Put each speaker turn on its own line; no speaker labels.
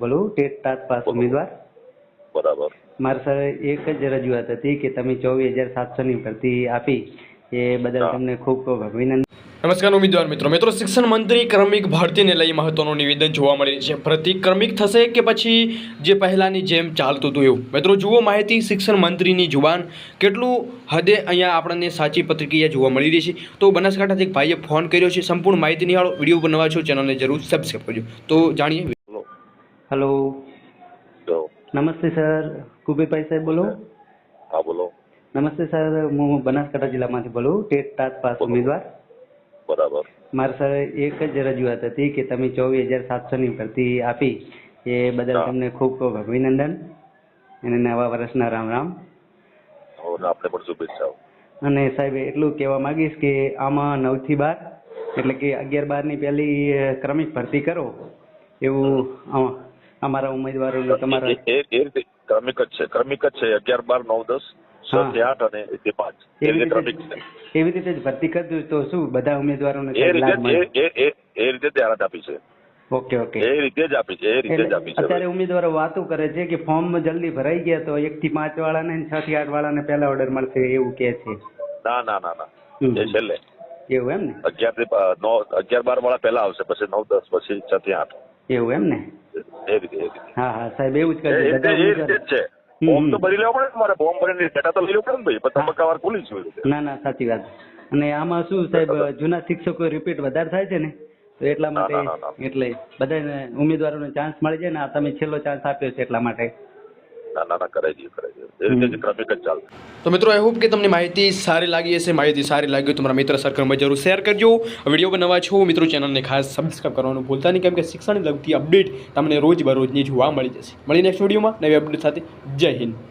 જિલ્લામાંથી બોલું, TET TAT pass ઉમેદવાર.
બરાબર.
મારે સર એક જ રજૂઆત હતી કે તમે 24,700 ની ભરતી આપી એ બદલ તમને ખૂબ ખૂબ અભિનંદન.
નમસ્કાર ઉમેદવાર મિત્રો શિક્ષણ મંત્રી ક્રમિક ભરતીને લઈ મહત્વનું નિવેદન જોવા મળી છે. ભરતી ક્રમિક થશે કે પછી જે પહેલાની જેમ ચાલતું હતું એવું? મિત્રો જુઓ માહિતી શિક્ષણ મંત્રીની જુબાન કેટલું હદે અહીંયા આપણને સાચી પ્રતિક્રિયા જોવા મળી રહી છે. તો બનાસકાંઠાથી એક ભાઈએ ફોન કર્યો છે. સંપૂર્ણ માહિતી નિહાળો, વિડીયો બનાવવા છો ચેનલને જરૂર સબસ્ક્રાઈબ કરજો. તો જાણીએ.
હલો, નમસ્તે સર, કુબેરભાઈ સાહેબ બોલો.
હા બોલો.
નમસ્તે સર, હું બનાસકાંઠા જિલ્લામાંથી બોલું, ટેટ ટાટ પાસ ઉમેદવાર.
બરાબર.
મારે સર એક જ રજૂઆત હતી કે તમે 24,700 ની ભરતી આપી એ બદલ તમને ખૂબ ખૂબ અભિનંદન અને નવા વર્ષના રામ રામ.
આપણે પણ શુભેચ્છાઓ.
અને સાહેબ એટલું કહેવા માંગીશ કે આમાં 9 થી 12 એટલે કે 11-12 ની પહેલી ક્રમિક ભરતી કરો એવું અમારા ઉમેદવારોને તમારા
એ રીતે ક્રમિક જ છે 11, 12, 9, 10, 7 થી 8 અને 1 થી 5 એ રીતે ક્રમિક છે.
એવી રીતે જ ભરતી કરજો તો શું બધા ઉમેદવારોને
એ રીતે જાહેરાત આપી છે.
ઓકે ઓકે,
એ રીતે જ આપી છે.
અત્યારે ઉમેદવારો વાતો કરે છે કે ફોર્મ જલ્દી ભરાઈ ગયા તો 1 થી 5 વાળાને 6 થી 8 વાળાને પહેલા ઓર્ડર મળશે એવું કહે છે.
ના એ છેલ્લે
એવું એમ ને?
11 થી 12 વાળા પહેલા આવશે, પછી 9, 10, પછી 6 થી 8
એવું એમ ને?
એ રીતે.
હા સાહેબ એવું જ કરજો.
એ રીતે જ છે. ફોર્મ તો ભરી લેવા પડે, તમારે ફોર્મ ભરીને ડેટા તો લઈ લેવું પડે ને ભાઈ, પછી તબક્કાવાર ખુલી છે.
ના સાચી વાત. અને આમાં શું સાહેબ જૂના શિક્ષકો રિપીટ વધારે થાય છે ને તો એટલા માટે એટલે બધાને ઉમેદવારોને ચાન્સ મળી જાય ને. આ તમે છેલ્લો ચાન્સ આપ્યો છે એટલા માટે.
ના કરાઈ દઈએ. એ રીતે ક્રમિક જ ચાલશે.
તો મિત્રો આઈ હોપ કે તમને માહિતી સારી લાગી હશે. માહિતી સારી લાગી તો તમારા મિત્ર સર્કલમાં જરૂર શેર કરજો. વિડીયો બનાવવા છો મિત્રો ચેનલને ખાસ સબસ્ક્રાઈબ કરવાનું ભૂલતા નહીં, કેમ કે શિક્ષણને લગતી અપડેટ તમને રોજ બરોજની જોવા મળી જશે. મળી નેક્સ્ટ વિડીયોમાં નવી અપડેટ સાથે. જય હિન્દ.